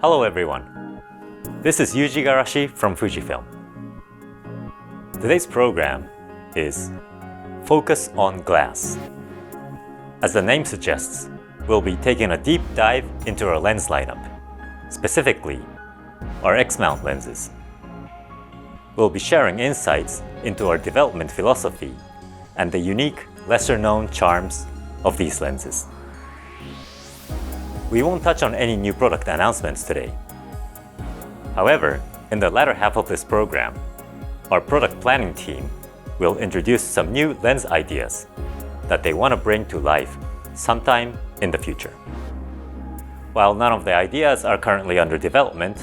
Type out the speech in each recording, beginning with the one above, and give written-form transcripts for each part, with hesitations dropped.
Hello everyone, this is Yuji Garashi from Fujifilm. Today's program is Focus on Glass. As the name suggests, we'll be taking a deep dive into our lens lineup, specifically our X-mount lenses. We'll be sharing insights into our development philosophy and the unique, lesser-known charms of these lenses. We won't touch on any new product announcements today. However, in the latter half of this program, our product planning team will introduce some new lens ideas that they want to bring to life sometime in the future. While none of the ideas are currently under development,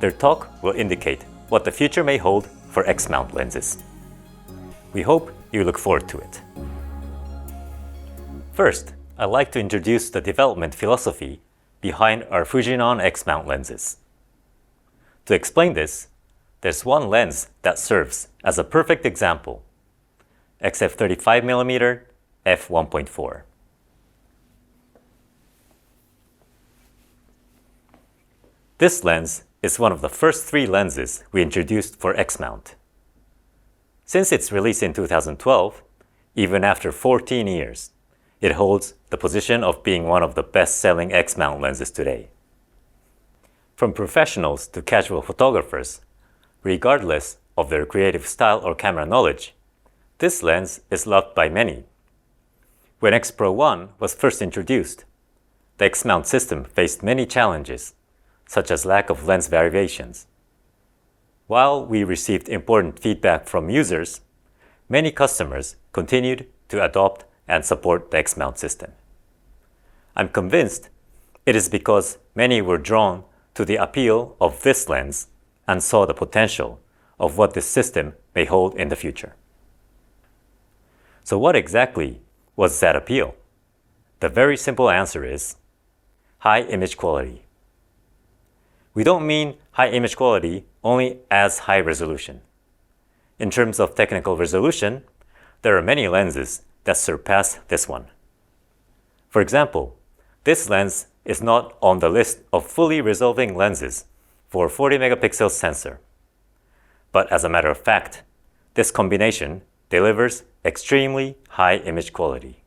their talk will indicate what the future may hold for X-mount lenses. We hope you look forward to it. First, I'd like to introduce the development philosophy behind our Fujinon X-mount lenses. To explain this, there's one lens that serves as a perfect example, XF35mm f1.4. This lens is one of the first three lenses we introduced for X-mount. Since its release in 2012, even after 14 years, it holds the position of being one of the best-selling X-mount lenses today. From professionals to casual photographers, regardless of their creative style or camera knowledge, this lens is loved by many. When X Pro 1 was first introduced, the X-mount system faced many challenges, such as lack of lens variations. While we received important feedback from users, many customers continued to adopt and support the X-mount system. I'm convinced it is because many were drawn to the appeal of this lens and saw the potential of what this system may hold in the future. So what exactly was that appeal? The very simple answer is high image quality. We don't mean high image quality only as high resolution. In terms of technical resolution, there are many lenses that surpass this one. For example, this lens is not on the list of fully resolving lenses for 40 megapixel sensor. But as a matter of fact, this combination delivers extremely high image quality.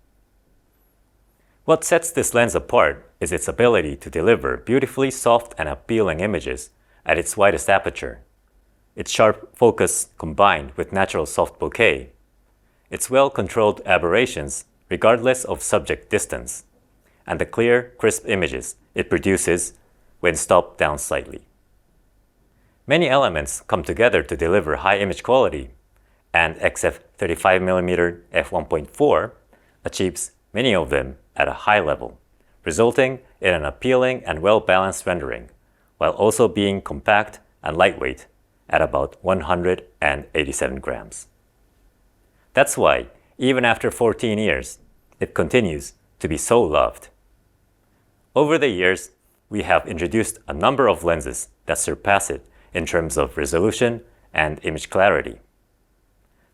What sets this lens apart is its ability to deliver beautifully soft and appealing images at its widest aperture, its sharp focus combined with natural soft bokeh, its well-controlled aberrations regardless of subject distance, and the clear, crisp images it produces when stopped down slightly. Many elements come together to deliver high image quality, and XF35mm f1.4 achieves many of them at a high level, resulting in an appealing and well-balanced rendering, while also being compact and lightweight at about 187 grams. That's why, even after 14 years, it continues to be so loved. Over the years, we have introduced a number of lenses that surpass it in terms of resolution and image clarity.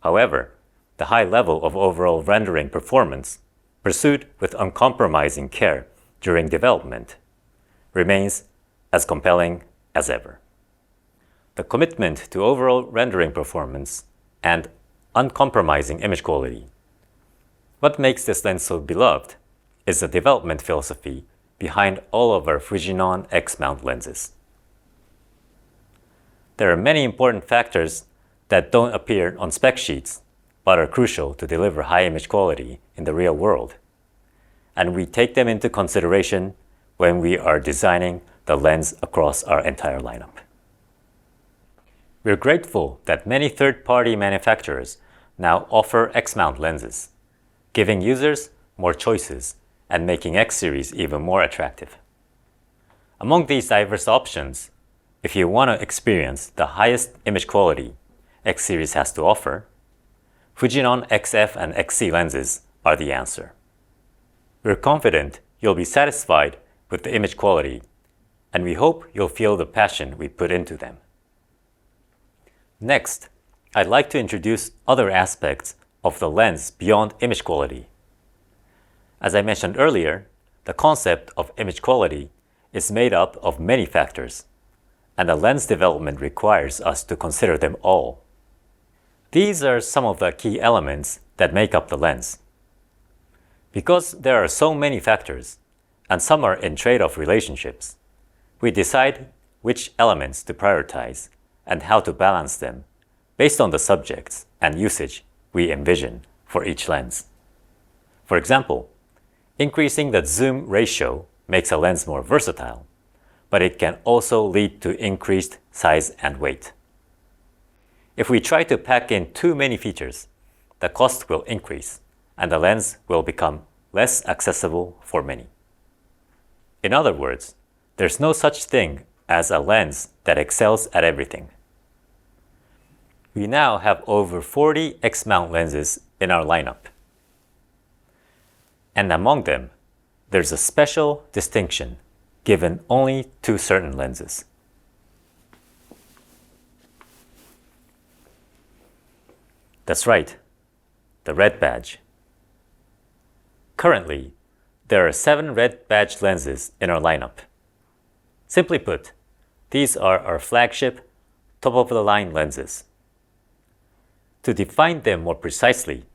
However, the high level of overall rendering performance, pursued with uncompromising care during development, remains as compelling as ever. The commitment to overall rendering performance and uncompromising image quality. What makes this lens so beloved is the development philosophy behind all of our Fujinon X-mount lenses. There are many important factors that don't appear on spec sheets but are crucial to deliver high image quality in the real world, and we take them into consideration when we are designing the lens across our entire lineup. We're grateful that many third-party manufacturers now offer X-mount lenses, giving users more choices and making X-series even more attractive. Among these diverse options, if you want to experience the highest image quality X-series has to offer, Fujinon XF and XC lenses are the answer. We're confident you'll be satisfied with the image quality, and we hope you'll feel the passion we put into them. Next, I'd like to introduce other aspects of the lens beyond image quality. As I mentioned earlier, the concept of image quality is made up of many factors, and the lens development requires us to consider them all. These are some of the key elements that make up the lens. Because there are so many factors, and some are in trade-off relationships, we decide which elements to prioritize and how to balance them based on the subjects and usage we envision for each lens. For example, increasing the zoom ratio makes a lens more versatile, but it can also lead to increased size and weight. If we try to pack in too many features, the cost will increase and the lens will become less accessible for many. In other words, there's no such thing as a lens that excels at everything. We now have over 40 X-mount lenses in our lineup. And among them, there's a special distinction given only to certain lenses. That's right, the red badge. Currently, there are 7 red badge lenses in our lineup. Simply put, these are our flagship, top-of-the-line lenses. To define them more precisely,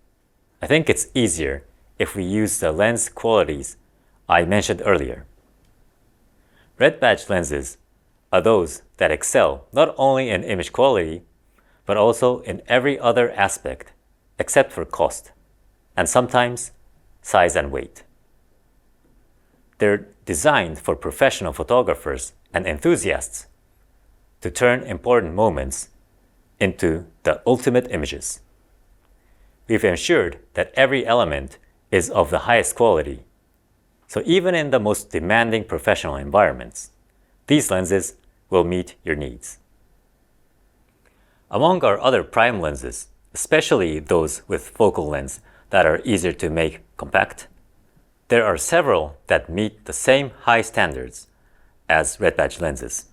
I think it's easier if we use the lens qualities I mentioned earlier. Red badge lenses are those that excel not only in image quality, but also in every other aspect except for cost, and sometimes size and weight. They're designed for professional photographers and enthusiasts to turn important moments into the ultimate images. We've ensured that every element is of the highest quality, so even in the most demanding professional environments, these lenses will meet your needs. Among our other prime lenses, especially those with focal lengths that are easier to make compact, there are several that meet the same high standards as red badge lenses.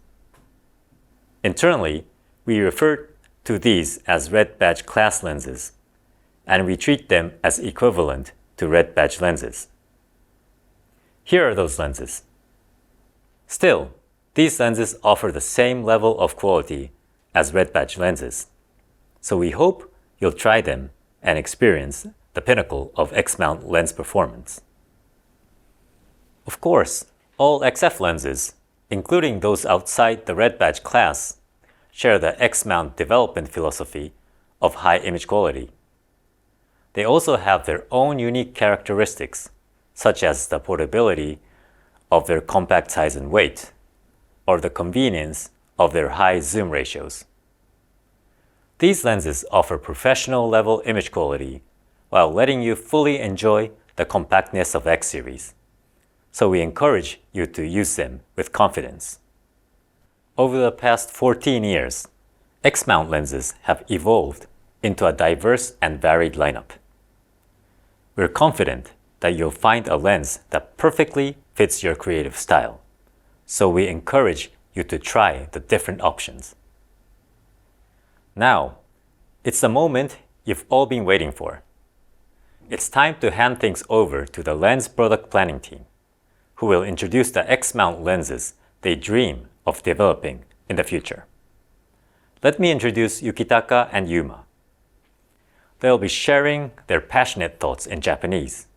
Internally, we refer to these as red badge class lenses, and we treat them as equivalent to red badge lenses. Here are those lenses. Still, these lenses offer the same level of quality as red badge lenses, so we hope you'll try them and experience the pinnacle of X-mount lens performance. Of course, all XF lenses, including those outside the red badge class, share the X-mount development philosophy of high image quality. They also have their own unique characteristics, such as the portability of their compact size and weight, or the convenience of their high zoom ratios. These lenses offer professional-level image quality while letting you fully enjoy the compactness of X series, so we encourage you to use them with confidence. Over the past 14 years, X-mount lenses have evolved into a diverse and varied lineup. We're confident that you'll find a lens that perfectly fits your creative style, so we encourage you to try the different options. Now, it's the moment you've all been waiting for. It's time to hand things over to the lens product planning team, who will introduce the X-mount lenses they dream of developing in the future. Let me introduce Yukitaka and Yuma. They'll be sharing their passionate thoughts in Japanese,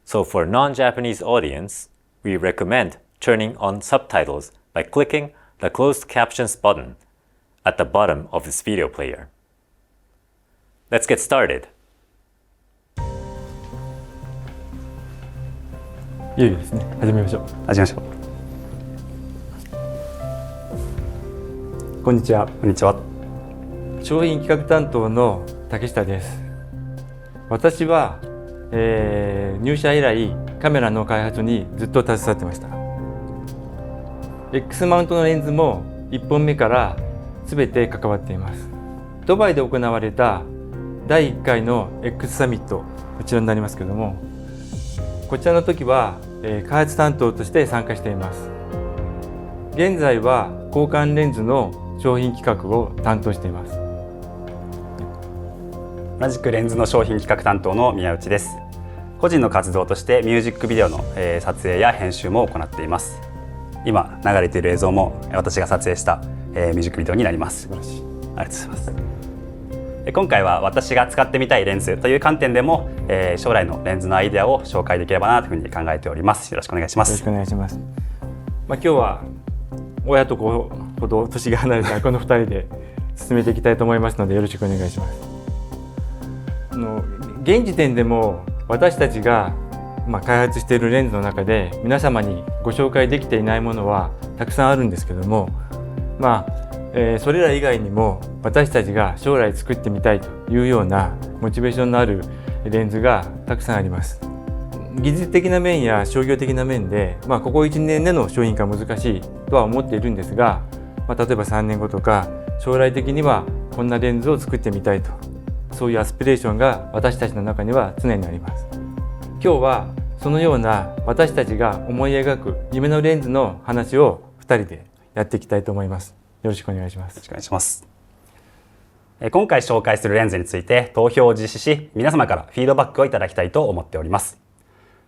so for non-Japanese audience, we recommend turning on subtitles by clicking the closed captions button at the bottom of this video player. Let's get started. いよいよですね。始めましょう。始めましょう。こんにちは。こんにちは。商品企画担当の竹下です。私は、入社以来カメラの開発にずっと携わってました。X マウントのレンズも1本目から全て関わっています。ドバイで行われた第1回の X サミット、こちらになりますけども、こちらの時は、開発担当として参加しています。現在は交換レンズの商品企画を担当しています。同じくレンズの商品企画担当の宮内です。個人の活動としてミュージックビデオの撮影や編集も行っています。今流れている映像も私が撮影した、ミュージックビデオになります。素晴らしい。ありがとうございます。今回は私が使ってみたいレンズという観点でも、将来のレンズのアイデアを紹介できればなというふうに考えております。よろしくお願いします。よろしくお願いします。今日は親と子ほど年が離れたこの2人で進めていきたいと思いますのでよろしくお願いします。現時点でも私たちが開発しているレンズの中で皆様にご紹介できていないものはたくさんあるんですけども、それら以外にも私たちが将来作ってみたいというようなモチベーションのあるレンズがたくさんあります。技術的な面や商業的な面で、ここ1年での商品化は難しいとは思っているんですが、例えば3年後とか将来的にはこんなレンズを作ってみたいと、そういうアスピレーションが私たちの中には常にあります。今日はそのような私たちが思い描く夢のレンズの話を2人でやっていきたいと思います。よろしくお願いします。よろしくお願いします。今回紹介するレンズについて投票を実施し、皆様からフィードバックをいただきたいと思っております。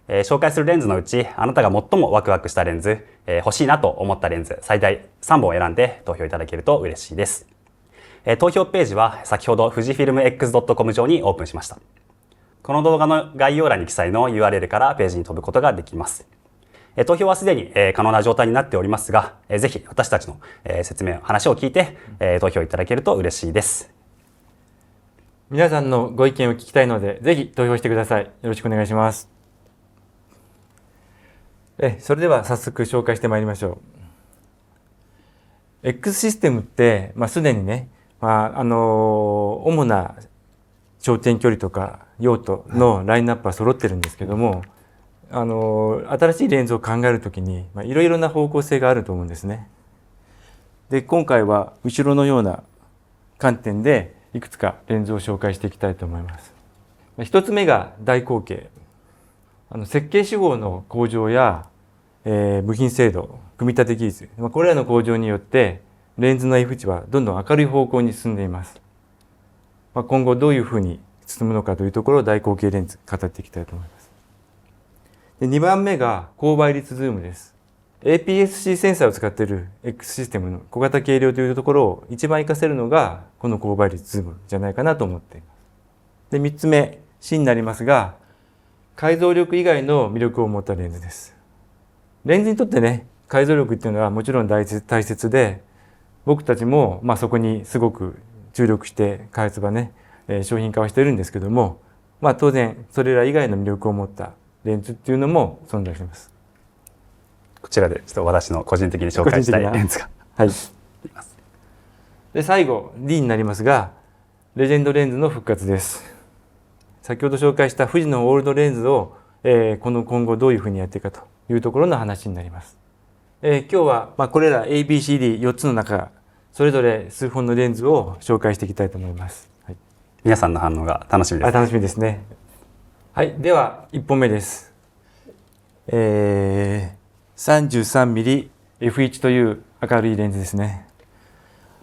紹介するレンズのうち、あなたが最もワクワクしたレンズ、欲しいなと思ったレンズ、最大3本を選んで投票いただけると嬉しいです。投票ページは先ほど富士フィルム X.com 上にオープンしました。この動画の概要欄に記載の URL からページに飛ぶことができます。投票はすでに可能な状態になっておりますが、ぜひ私たちの説明、話を聞いて投票いただけると嬉しいです。皆さんのご意見を聞きたいので、ぜひ投票してください。よろしくお願いします。それでは早速紹介してまいりましょう。X システムって、すでにね、主な焦点距離とか用途のラインナップは揃ってるんですけども、新しいレンズを考えるときに、いろいろな方向性があると思うんですね。で、今回は後ろのような観点でいくつかレンズを紹介していきたいと思います。一つ目が大口径。設計手法の向上や、部品精度、組み立て技術、これらの向上によってレンズの F 値はどんどん明るい方向に進んでいます。今後どういうふうに進むのかというところを大口径レンズ語っていきたいと思います。で、2番目が高倍率ズームです。APS-C センサーを使っている X システムの小型軽量というところを一番活かせるのがこの高倍率ズームじゃないかなと思っています。で、3つ目 C になりますが、解像力以外の魅力を持ったレンズです。レンズにとってね、解像力っていうのはもちろん大切で、僕たちもそこにすごく注力して開発はね、商品化はしているんですけども、当然それら以外の魅力を持ったレンズっていうのも存在しています。こちらでちょっと私の個人的に紹介したいレンズがあります。で、最後 D になりますが、レジェンドレンズの復活です。先ほど紹介した富士のオールドレンズを、今後どういうふうにやっていくかというところの話になります。今日はこれら ABCD4 つの中、それぞれ数本のレンズを紹介していきたいと思います。はい、皆さんの反応が楽しみです。楽しみですね。はい、では1本目です。33mm F1 という明るいレンズですね。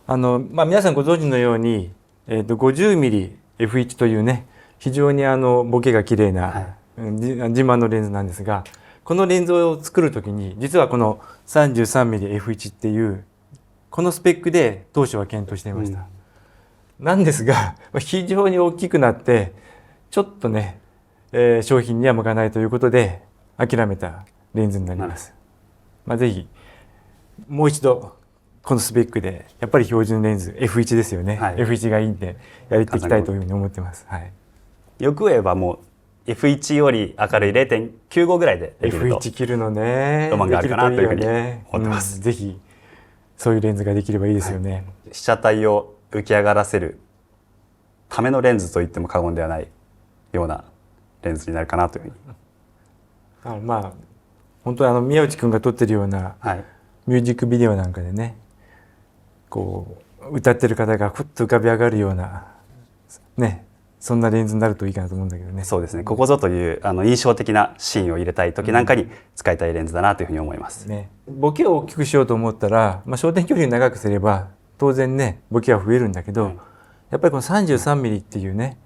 皆さんご存知のように、50mm F1 というね、非常にボケが綺麗な、自慢のレンズなんですが、このレンズを作るときに実はこの 33mm F1 っていうこのスペックで当初は検討していました。なんですが非常に大きくなってちょっとね、商品には向かないということで諦めたレンズになります。ぜひもう一度このスペックでやっぱり標準レンズ F1 ですよね。F1 がいいんでやっていきたいというふうに思ってます。よく言えばもう F1 より明るい 0.95 ぐらいでできると F1 切るのね、ロマンがあるかなというふうに思ってます。ぜひそういうレンズができればいいですよね。被写体を浮き上がらせるためのレンズといっても過言ではないようなレンズになるかなというふうに。本当に宮内くんが撮ってるようなミュージックビデオなんかでね、こう歌ってる方がふっと浮かび上がるようなね、そんなレンズになるといいかなと思うんだけどね。そうですね。ここぞという印象的なシーンを入れたい時なんかに使いたいレンズだなというふうに思います。ボケを大きくしようと思ったら、焦点距離を長くすれば当然ねボケは増えるんだけど、やっぱりこの 33mm っていうね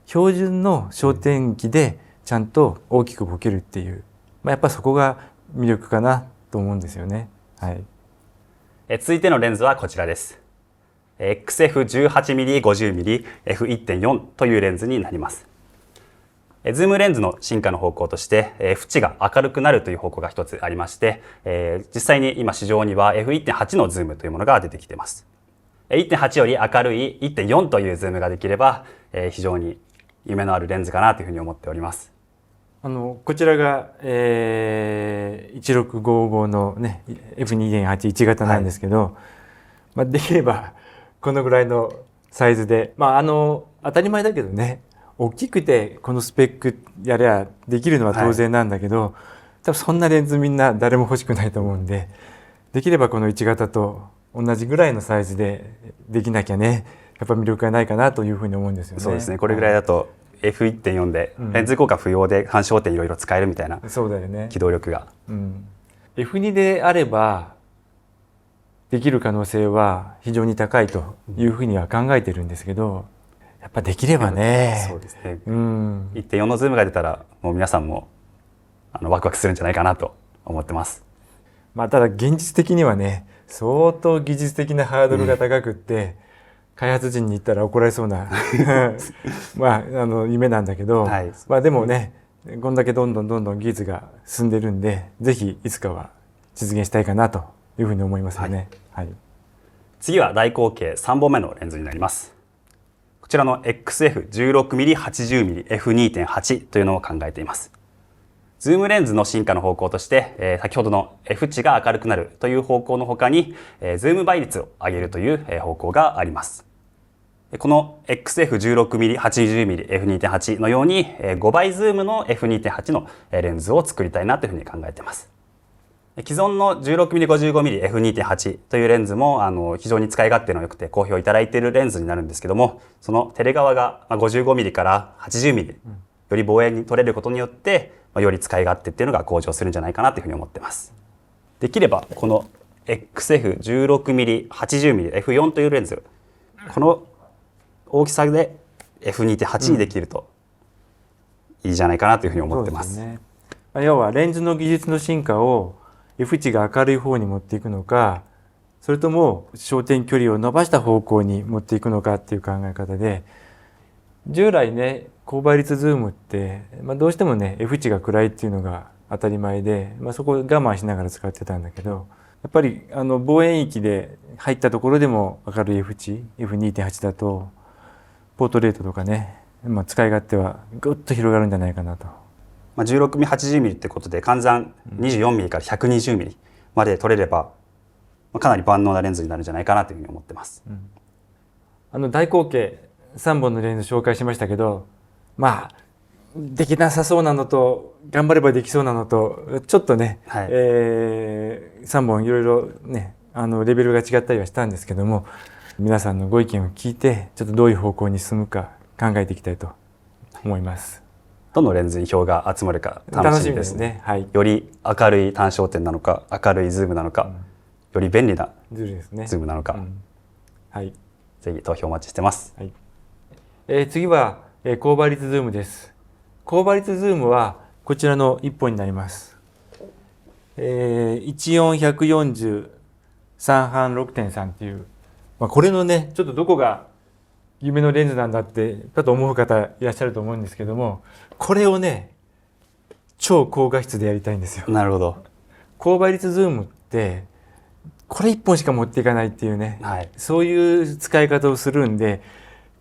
標準の焦点域でちゃんと大きくボケるっていう、やっぱりそこが魅力かなと思うんですよね。はい。続いてのレンズはこちらです。XF18mm、50mm、F1.4 というレンズになります。ズームレンズの進化の方向として、縁が明るくなるという方向が一つありまして、実際に今市場には F1.8 のズームというものが出てきています。1.8 より明るい 1.4 というズームができれば、非常に夢のあるレンズかなというふうに思っております。こちらが、1655のね F2.81 型なんですけど、できればこのぐらいのサイズで、当たり前だけどね、大きくてこのスペックやりゃできるのは当然なんだけど、多分そんなレンズみんな誰も欲しくないと思うんで、できればこの1型と同じぐらいのサイズでできなきゃね、やっぱ魅力がないかなというふうに思うんですよね。そうですね。これぐらいだと F1.4 でレンズ効果不要で干渉点いろいろ使えるみたいな機動力が。F2 であればできる可能性は非常に高いというふうには考えてるんですけど、やっぱできればね。そうですね。1.4 のズームが出たらもう皆さんもワクワクするんじゃないかなと思ってます。ただ現実的にはね、相当技術的なハードルが高くって、開発陣に言ったら怒られそうな夢なんだけど、でもね、こんだけどんどん技術が進んでるんで、ぜひいつかは実現したいかなというふうに思いますよね。次は大口径3本目のレンズになります。こちらの XF16mm、80mm、F2.8 というのを考えています。ズームレンズの進化の方向として、先ほどの F 値が明るくなるという方向の他に、ズーム倍率を上げるという方向があります。この XF16mm、80mm、F2.8 のように5倍ズームの F2.8 のレンズを作りたいなというふうに考えています。既存の 16mm、55mm、F2.8 というレンズも非常に使い勝手の良くて好評いただいているレンズになるんですけども、そのテレ側が 55mm から 80mm より望遠に撮れることによってより使い勝手っていうのが向上するんじゃないかなというふうに思っています。できればこの XF16mm、80mm、F4 というレンズ、この大きさで F2.8 にできるといいじゃないかなというふうに思ってます。そうですね。要はレンズの技術の進化を F 値が明るい方に持っていくのか、それとも焦点距離を伸ばした方向に持っていくのかっていう考え方で、従来ね、高倍率ズームって、どうしてもね F 値が暗いっていうのが当たり前で、そこを我慢しながら使ってたんだけど、やっぱり望遠域で入ったところでも明るい F 値 F2.8 だとポートレートとかね、使い勝手はぐっと広がるんじゃないかなと。16mm、80mm ってことで換算 24mm から 120mm まで撮れればかなり万能なレンズになるんじゃないかなというふうに思ってます。大口径3本のレンズ紹介しましたけど、できなさそうなのと頑張ればできそうなのとちょっとね、3本いろいろねレベルが違ったりはしたんですけども、皆さんのご意見を聞いてちょっとどういう方向に進むか考えていきたいと思います。どのレンズに票が集まるか楽しみですね。より明るい単焦点なのか、明るいズームなのか、より便利なズームなのか、ぜひ投票お待ちしてます。次は高倍率ズームです。高倍率ズームはこちらの1本になります。14140 3半 6.3 っていう、これのねちょっとどこが夢のレンズなんだってかと思う方いらっしゃると思うんですけども、これをね超高画質でやりたいんですよ。なるほど。高倍率ズームってこれ1本しか持っていかないっていうね、そういう使い方をするんで、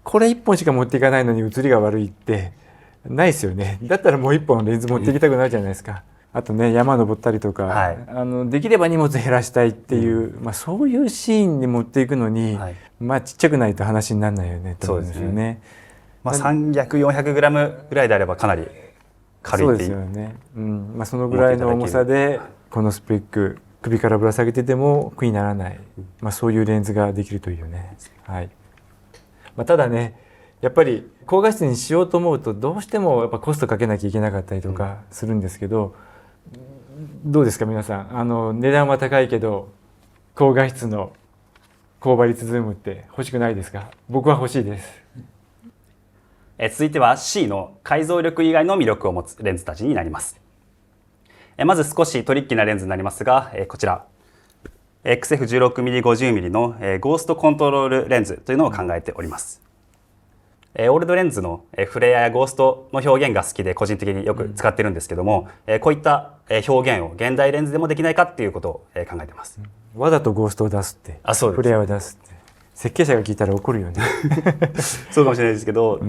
これ1本しか持っていかないのに写りが悪いってないですよね。だったらもう1本レンズ持っていきたくなるじゃないですか。あとね、山登ったりとか、できれば荷物減らしたいっていう、そういうシーンに持っていくのに、ちっちゃくないと話にならないよねと思うんですよね。300、400グラムぐらいであればかなり軽いっていう。そうですよね。そのぐらいの重さでこのスペック首からぶら下げてても苦にならない、そういうレンズができるというね。ただね、やっぱり高画質にしようと思うとどうしてもやっぱコストかけなきゃいけなかったりとかするんですけど、どうですか皆さん、値段は高いけど高画質の高倍率ズームって欲しくないですか？僕は欲しいです。続いては C の解像力以外の魅力を持つレンズたちになります。まず少しトリッキーなレンズになりますが、こちら XF16mm50mm のゴーストコントロールレンズというのを考えております。オールドレンズのフレアやゴーストの表現が好きで個人的によく使ってるんですけども、こういった表現を現代レンズでもできないかっていうことを考えてます。わざとゴーストを出すって、そうです。フレアを出すって、設計者が聞いたら怒るよね。そうかもしれないですけど、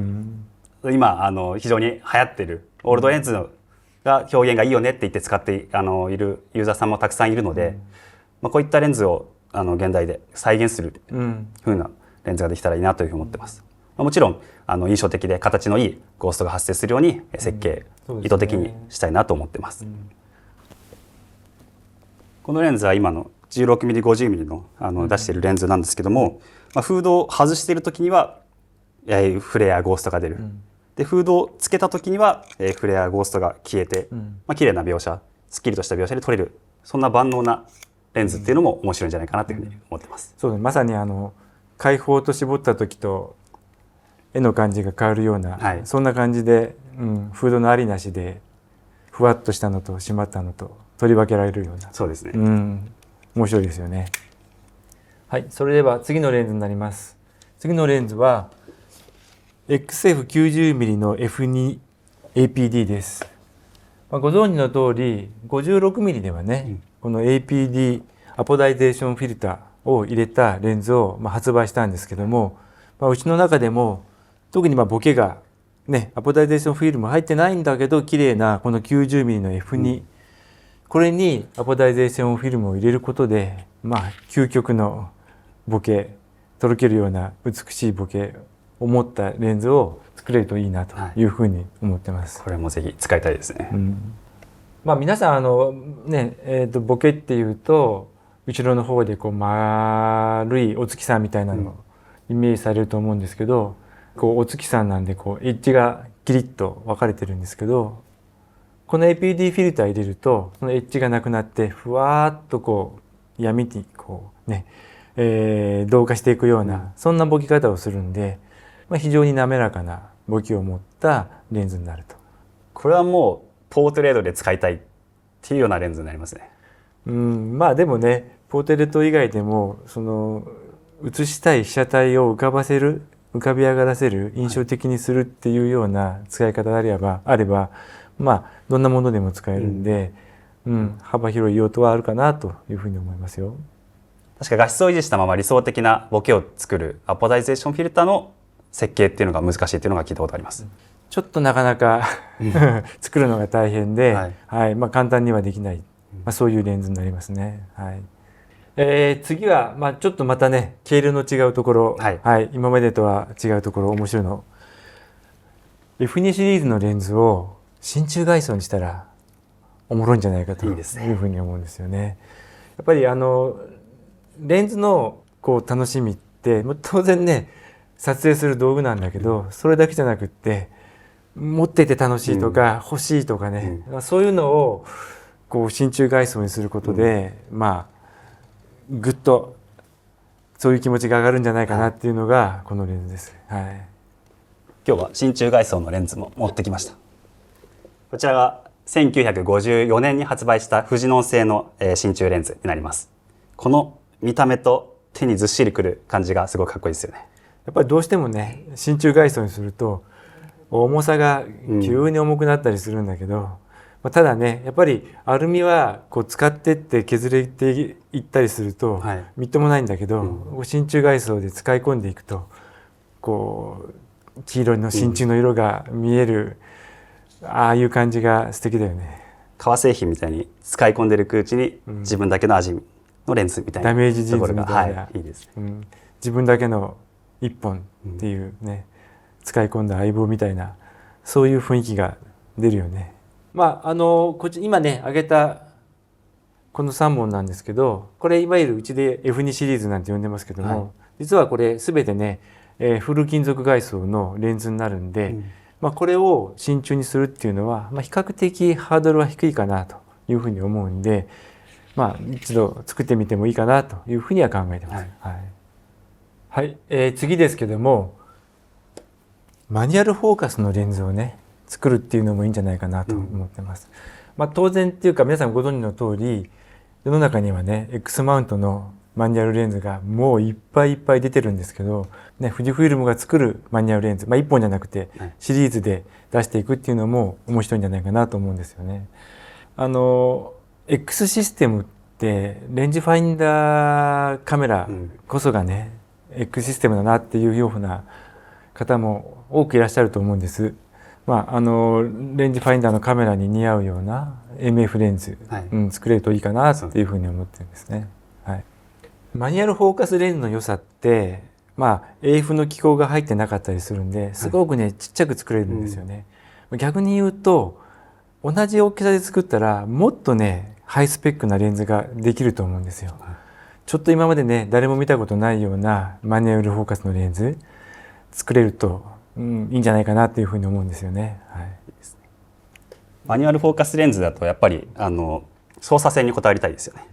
今非常に流行ってるオールドレンズが表現がいいよねって言って使っているユーザーさんもたくさんいるので、こういったレンズを現代で再現する風なレンズができたらいいなというふうに思ってます。もちろん印象的で形のいいゴーストが発生するように設計、意図的にしたいなと思ってます。このレンズは今の 16mm50mm の出しているレンズなんですけども、フードを外している時にはフレアやゴーストが出る。でフードをつけた時にはフレアやゴーストが消えて、綺麗な描写、すっきりとした描写で撮れる、そんな万能なレンズっていうのも面白いんじゃないかなというふうに思ってます。そうね、まさに開放と絞った時と絵の感じが変わるような、そんな感じで、フードのありなしでふわっとしたのと締まったのと取り分けられるような。そうですね。面白いですよね。はい、それでは次のレンズになります。次のレンズは XF90mm の F2 APD です。ご存知の通り 56mm ではね、この APD アポダイゼーションフィルターを入れたレンズを発売したんですけども、うちの中でも特にボケがね、アポダイゼーションフィルム入ってないんだけど綺麗なこの 90mm の F2、これにアポダイゼーションフィルムを入れることで、究極のボケ、とろけるような美しいボケを持ったレンズを作れるといいなというふうに思ってます。これもぜひ使いたいですね。皆さんボケっていうと後ろの方で丸いお月さんみたいなのをイメージされると思うんですけど、お月さんなんでエッジがキリッと分かれてるんですけど、この APD フィルター入れるとそのエッジがなくなってふわーっと闇に同化していくような、そんなボケ方をするんで、非常に滑らかなボケを持ったレンズになると。これはもうポートレートで使いたいっていうようなレンズになりますね。でもね、ポートレート以外でも写したい被写体を浮かび上がらせる、印象的にするっていうような使い方であればどんなものでも使えるんで、幅広い用途はあるかなというふうに思いますよ。確か画質を維持したまま理想的なボケを作るアポダイゼーションフィルターの設計っていうのが難しいっていうのが聞いたことあります。ちょっとなかなか作るのが大変で、簡単にはできない、そういうレンズになりますね。次はちょっとまたね、経路の違うところ、今までとは違うところ、面白いの F2 シリーズのレンズを真鍮外装にしたらおもろいんじゃないかというふうに思うんですよね。やっぱりレンズの楽しみって当然ね、撮影する道具なんだけど、それだけじゃなくって持っていて楽しいとか、欲しいとかね、そういうのを真鍮外装にすることで、ぐっとそういう気持ちが上がるんじゃないかなっていうのがこのレンズです。今日は真鍮外装のレンズも持ってきました。こちらが1954年に発売したフジノン製の真鍮レンズになります。この見た目と手にずっしりくる感じがすごくかっこいいですよね。やっぱりどうしてもね、真鍮外装にすると重さが急に重くなったりするんだけど、ただね、やっぱりアルミは使ってって削れていったりするとみっともないんだけど、真鍮外装で使い込んでいくと黄色の真鍮の色が見える、ああいう感じが素敵だよね。革製品みたいに使い込んでるうちに自分だけの味のレンズみたいなダメージジーンズみたいな、いいですね。自分だけの一本っていうね、使い込んだ相棒みたいな、そういう雰囲気が出るよね。今ね挙げたこの3本なんですけど、これいわゆるうちで F2 シリーズなんて呼んでますけども、実はこれ全てね、フル金属外装のレンズになるんで、これを真鍮にするっていうのは、比較的ハードルは低いかなというふうに思うんで、一度作ってみてもいいかなというふうには考えてます。次ですけども、マニュアルフォーカスのレンズをね作るっていうのもいいんじゃないかなと思ってます。当然っていうか、皆さんご存知の通り世の中にはね X マウントのマニュアルレンズがもういっぱいいっぱい出てるんですけど、ね、富士フイルムが作るマニュアルレンズ、1本じゃなくてシリーズで出していくっていうのも面白いんじゃないかなと思うんですよね。X システムってレンジファインダーカメラこそがね、X システムだなっていうような方も多くいらっしゃると思うんです。レンジファインダーのカメラに似合うような MF レンズ、作れるといいかなっていうふうに思ってるんですね。はい、マニュアルフォーカスレンズの良さって、AF の機構が入ってなかったりするんですごくね、ちっちゃく作れるんですよね。逆に言うと同じ大きさで作ったらもっとねハイスペックなレンズができると思うんですよ。ちょっと今までね誰も見たことないようなマニュアルフォーカスのレンズ作れると、いいんじゃないかなっていうふうに思うんですよね。はい、マニュアルフォーカスレンズだとやっぱり操作性にこだわりたいですよね。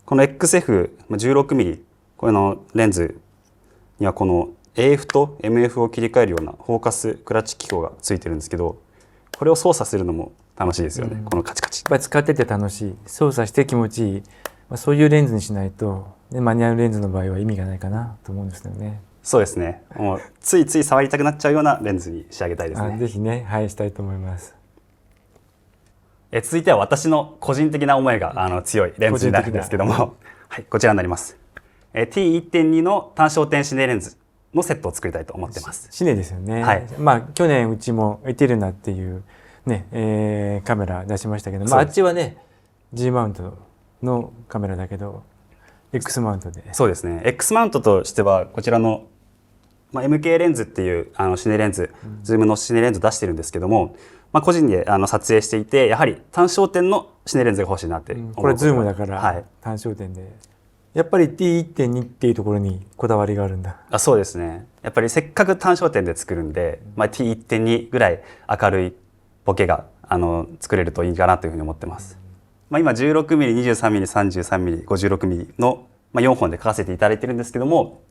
この XF16mm このレンズにはこの AF と MF を切り替えるようなフォーカスクラッチ機構がついてるんですけど、これを操作するのも楽しいですよね。このカチカチ。やっぱり使ってて楽しい、操作して気持ちいい、そういうレンズにしないと、マニュアルレンズの場合は意味がないかなと思うんですよね。そうですね。もうついつい触りたくなっちゃうようなレンズに仕上げたいですね。ぜひね、はい、したいと思います。続いては私の個人的な思いが強いレンズになるんですけども、はい、こちらになります。T1.2 の単焦点シネレンズのセットを作りたいと思ってます。シネですよね。はい、去年うちもエテルナっていうね、カメラ出しましたけど、あっちはね G マウントのカメラだけど X マウントで。そうですね。X マウントとしてはこちらの、MK レンズっていうシネレンズ、ズームのシネレンズを出してるんですけども、個人で撮影していてやはり単焦点のシネレンズが欲しいなって思う。これズームだから単焦点で、やっぱり T1.2 っていうところにこだわりがあるんだ。そうですね。やっぱりせっかく単焦点で作るんで、T1.2 ぐらい明るいボケが作れるといいかなというふうに思ってます。今 16mm、23mm、33mm、56mm の4本で描かせていただいてるんですけども、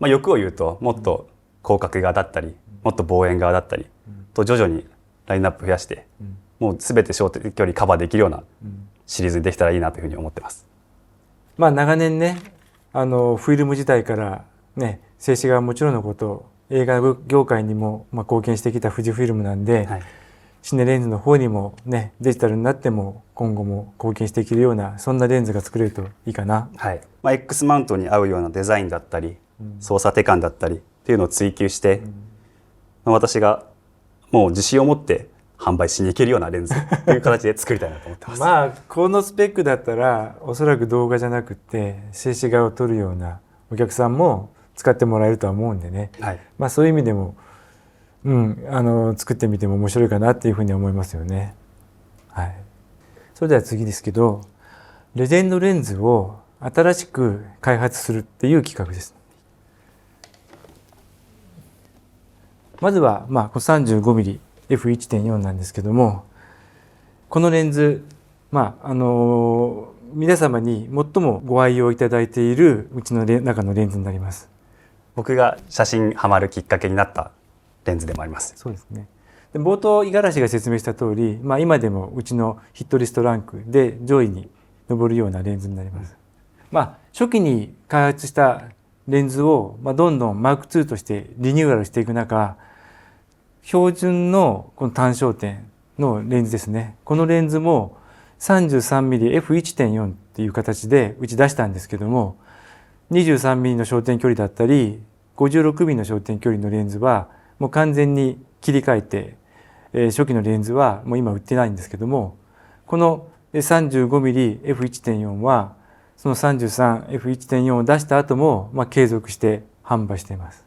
欲を言うともっと広角側だったり、もっと望遠側だったりと徐々にラインナップ増やして、もう全て焦点距離カバーできるようなシリーズにできたらいいなというふうに思ってます。長年ねフィルム自体からね静止画はもちろんのこと映画業界にも貢献してきた富士フィルムなんで、シネレンズの方にもねデジタルになっても今後も貢献していけるようなそんなレンズが作れるといいかな。はい。X マウントに合うようなデザインだったり、操作手感だったりっていうのを追求して、私がもう自信を持って販売しに行けるようなレンズという形で作りたいなと思ってます。このスペックだったらおそらく動画じゃなくて静止画を撮るようなお客さんも使ってもらえるとは思うんでね、そういう意味でも、作ってみても面白いかなっていうふうに思いますよね。はい、それでは次ですけど、レジェンドレンズを新しく開発するっていう企画です。まずは、この 35mm F1.4 なんですけども、このレンズ、皆様に最もご愛用いただいているうちの中のレンズになります。僕が写真ハマるきっかけになったレンズでもあります。そうですね。で冒頭五十嵐が説明した通り、今でもうちのヒットリストランクで上位に上るようなレンズになります。初期に開発したレンズを、どんどん M2 としてリニューアルしていく中、標準のこの単焦点のレンズですね。このレンズも 33mm F1.4 っていう形でうち出したんですけども、23mm の焦点距離だったり 56mm の焦点距離のレンズはもう完全に切り替えて、初期のレンズはもう今売ってないんですけども、この 35mm F1.4 はその 33F1.4 を出した後も継続して販売しています。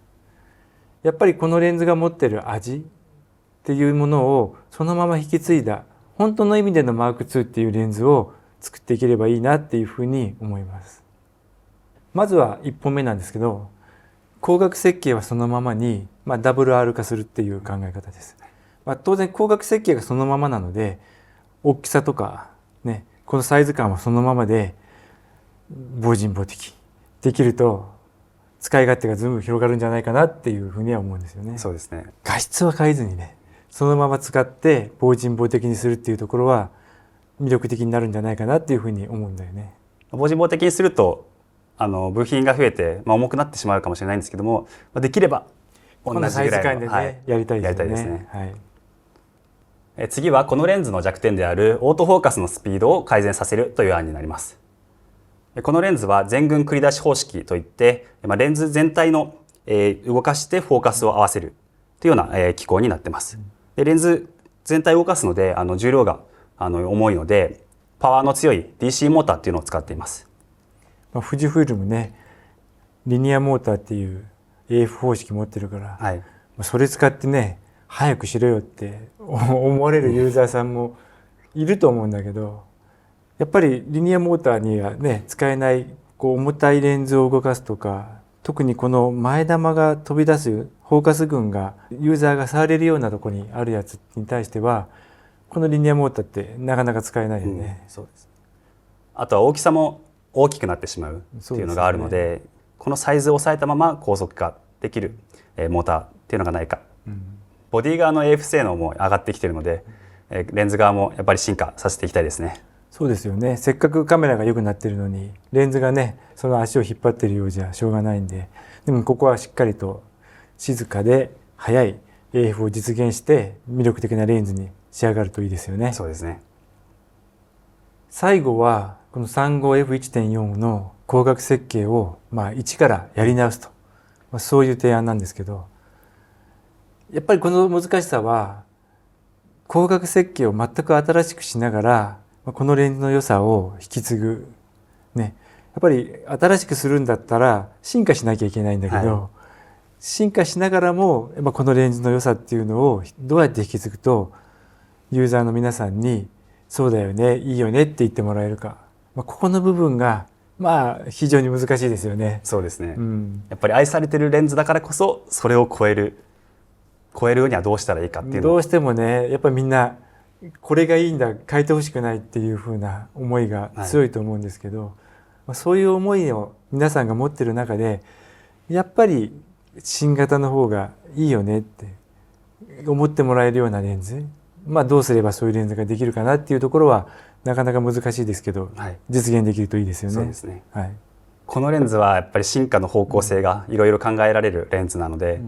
やっぱりこのレンズが持っている味っていうものをそのまま引き継いだ本当の意味での M2 っていうレンズを作っていければいいなっていうふうに思います。まずは1本目なんですけど、光学設計はそのままに、WR 化するっていう考え方です。当然光学設計がそのままなので大きさとかね、このサイズ感はそのままで防塵防滴できると使い勝手がずいぶん広がるんじゃないかなっていうふうには思うんですよね。そうですね。画質は変えずにね、そのまま使って防塵防滴にするっていうところは魅力的になるんじゃないかなっていうふうに思うんだよね。防塵網的にすると部品が増えて、重くなってしまうかもしれないんですけども、できれば同じぐらいのサイズ感でね、やりたいですよね。次はこのレンズの弱点であるオートフォーカスのスピードを改善させるという案になります。このレンズは全群繰り出し方式といって、レンズ全体の動かしてフォーカスを合わせるというような機構になっています。でレンズ全体を動かすので重量が重いのでパワーの強い DC モーターっていうのを使っています。富士フイルムね、リニアモーターっていう AF 方式持ってるから、はい、それ使ってね早くしろよって思われるユーザーさんもいると思うんだけど、やっぱりリニアモーターにはね使えない重たいレンズを動かすとか、特にこの前玉が飛び出すフォーカス群がユーザーが触れるようなところにあるやつに対してはこのリニアモーターってなかなか使えないよね。そうです。あとは大きさも大きくなってしまうっていうのがあるので、このサイズを抑えたまま高速化できるモーターっていうのがないか、ボディ側の AF 性能も上がってきているので、レンズ側もやっぱり進化させていきたいですね。そうですよね。せっかくカメラが良くなってるのにレンズがねその足を引っ張ってるようじゃしょうがないんで、でもここはしっかりと静かで速い AF を実現して魅力的なレンズに仕上がるといいですよね。そうですね。最後はこの 35F1.4 の光学設計を一からやり直すと、そういう提案なんですけど、やっぱりこの難しさは光学設計を全く新しくしながらこのレンズの良さを引き継ぐね。やっぱり新しくするんだったら進化しなきゃいけないんだけど、進化しながらもこのレンズの良さっていうのをどうやって引き継ぐとユーザーの皆さんにそうだよね、いいよねって言ってもらえるか、ここの部分が非常に難しいですよね。そうですね、やっぱり愛されてるレンズだからこそそれを超えるにはどうしたらいいかっていうのどうしてもねやっぱりみんなこれがいいんだ変えてほしくないっていう風な思いが強いと思うんですけど、そういう思いを皆さんが持ってる中でやっぱり新型の方がいいよねって思ってもらえるようなレンズ、どうすればそういうレンズができるかなっていうところはなかなか難しいですけど、実現できるといいですよね。そうですね、このレンズはやっぱり進化の方向性がいろいろ考えられるレンズなので、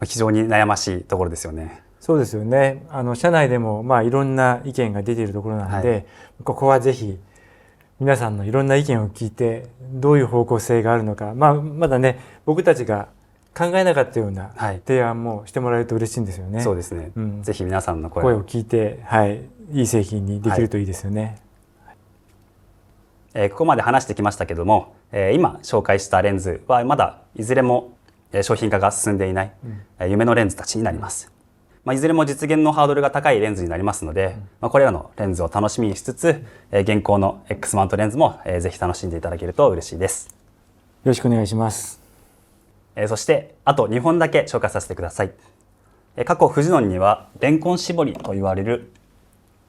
非常に悩ましいところですよね。そうですよね。社内でもいろんな意見が出ているところなので、ここはぜひ皆さんのいろんな意見を聞いてどういう方向性があるのか、まだね僕たちが考えなかったような提案もしてもらえると嬉しいんですよね。そうですね、ぜひ皆さんの声を聞いて、いい製品にできるといいですよね。ここまで話してきましたけども、今紹介したレンズはまだいずれも商品化が進んでいない、夢のレンズたちになります。いずれも実現のハードルが高いレンズになりますので、これらのレンズを楽しみにしつつ、現行の X マウントレンズもぜひ楽しんでいただけると嬉しいです。よろしくお願いします。そしてあと2本だけ紹介させてください。過去フジノンにはレンコン絞りと言われる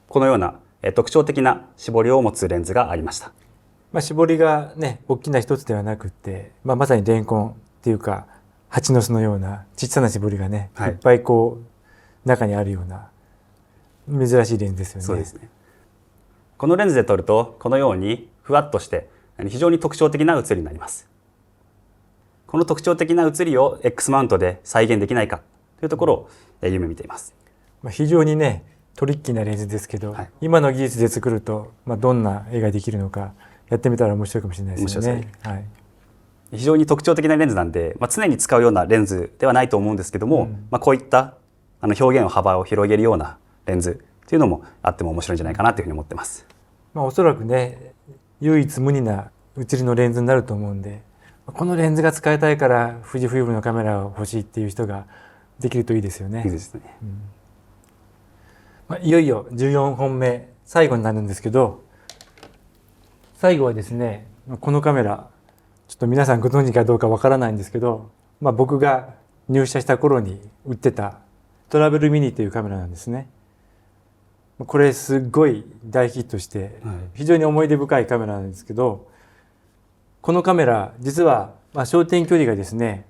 このような特徴的な絞りを持つレンズがありました。絞りがね大きな一つではなくって、まさにレンコンっていうか蜂の巣のような小さな絞りがね、いっぱい中にあるような珍しいレンズですよね。そうですね。このレンズで撮るとこのようにふわっとして非常に特徴的な写りになります。この特徴的な写りを X マウントで再現できないかというところを夢見ています。非常にねトリッキーなレンズですけど、今の技術で作ると、どんな絵ができるのかやってみたら面白いかもしれないですよね。非常に特徴的なレンズなんで、常に使うようなレンズではないと思うんですけども、こういった表現の幅を広げるようなレンズっていうのもあっても面白いんじゃないかなというふうに思ってます。おそらくね唯一無二な写りのレンズになると思うんで、このレンズが使いたいから富士フイルムのカメラを欲しいっていう人ができるといいですよね。いいですね。いよいよ14本目最後になるんですけど、最後はですねこのカメラちょっと皆さんご存知かどうかわからないんですけど、僕が入社した頃に売ってたトラベルミニというカメラなんですね。これすっごい大ヒットして非常に思い出深いカメラなんですけど、このカメラ実は焦点距離がですね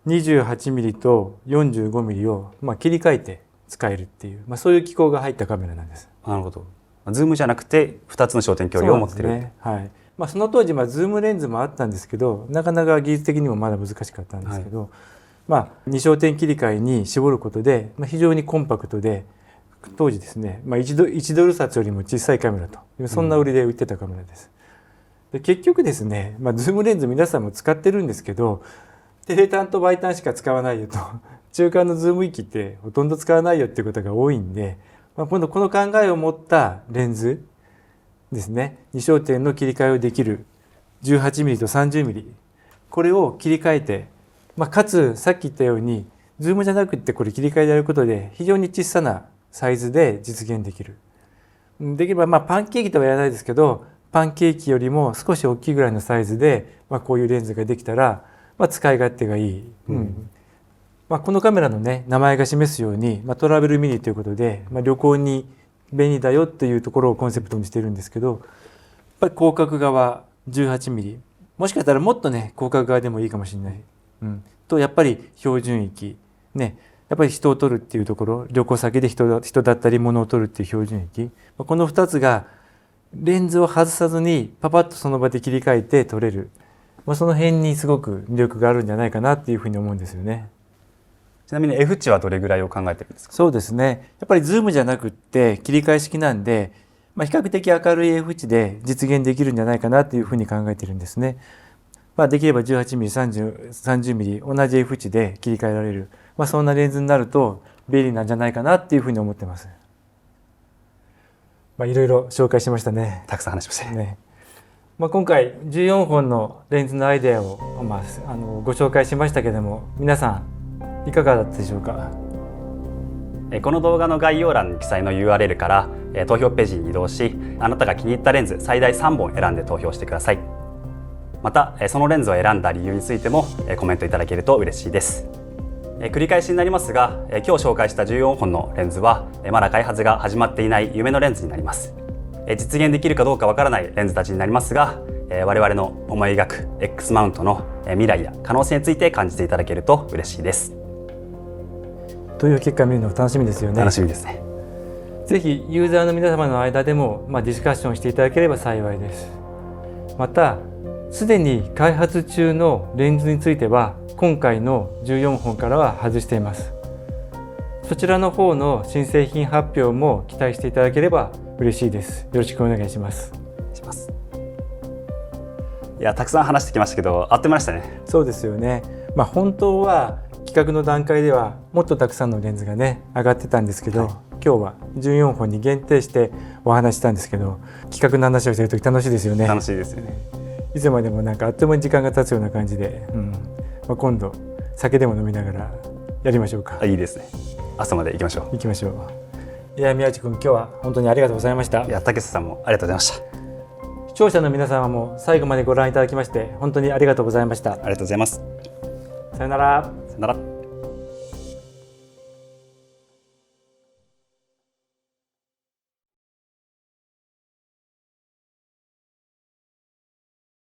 28mm と 45mm を切り替えて使えるっていう、そういう機構が入ったカメラなんです。なるほど。ズームじゃなくて2つの焦点距離を持ってる。そうなんですね。はい。その当時ズームレンズもあったんですけど、なかなか技術的にもまだ難しかったんですけど、2焦点切り替えに絞ることで、非常にコンパクトで、当時ですね、1ドル札よりも小さいカメラと、そんな売りで売ってたカメラです。で結局ですね、ズームレンズ皆さんも使ってるんですけど、テレ単とバイ単しか使わないよと、中間のズーム域ってほとんど使わないよっていうことが多いんで、今度この考えを持ったレンズですね、2焦点の切り替えをできる 18mm と 30mm、 これを切り替えて、かつさっき言ったようにズームじゃなくってこれ切り替えでやることで非常に小さなサイズで実現できる。できればパンケーキとは言わないですけど、パンケーキよりも少し大きいぐらいのサイズで、こういうレンズができたら、使い勝手がいい。このカメラのね、名前が示すように、トラベルミニということで、旅行に便利だよというところをコンセプトにしてるんですけど、やっぱり広角側 18mm、 もしかしたらもっとね広角側でもいいかもしれない、とやっぱり標準域ね、やっぱり人を撮るっていうところ、旅行先で人だったり物を撮るっていう標準域、この2つがレンズを外さずにパパッとその場で切り替えて撮れる、その辺にすごく魅力があるんじゃないかなっていうふうに思うんですよね。ちなみに F 値はどれぐらいを考えてるんですか？そうですね、やっぱりズームじゃなくって切り替え式なんで、比較的明るい F 値で実現できるんじゃないかなというふうに考えてるんですね。できれば 18mm、30mm 同じ F 値で切り替えられる、そんなレンズになると便利なんじゃないかなっていうふうに思ってます。いろいろ紹介しましたね。たくさん話しましたね。今回14本のレンズのアイデアを、ご紹介しましたけども、皆さんいかがだったでしょうか？この動画の概要欄に記載の URL から投票ページに移動し、あなたが気に入ったレンズ最大3本選んで投票してください。またそのレンズを選んだ理由についてもコメントいただけると嬉しいです。繰り返しになりますが、今日紹介した14本のレンズはまだ開発が始まっていない夢のレンズになります。実現できるかどうかわからないレンズたちになりますが、我々の思い描く X マウントの未来や可能性について感じていただけると嬉しいです。という結果を見るの楽しみですよね。楽しみですね。ぜひユーザーの皆様の間でも、ディスカッションしていただければ幸いです。またすでに開発中のレンズについては今回の14本からは外しています。そちらの方の新製品発表も期待していただければ嬉しいです。よろしくお願いします。いや、たくさん話してきましたけど、あっという間でしたね。そうですよね。本当は企画の段階ではもっとたくさんのレンズがね上がってたんですけど、今日は14本に限定してお話したんですけど、企画の話をしているとき楽しいですよね。楽しいですよね。いつまでもあっという間に時間が経つような感じで、今度酒でも飲みながらやりましょうか。いいですね。朝まで行きましょう。行きましょう。いや、宮内君、今日は本当にありがとうございました。いや、竹瀬さんもありがとうございました。視聴者の皆様も最後までご覧いただきまして本当にありがとうございました。ありがとうございます。さよなら。さよなら。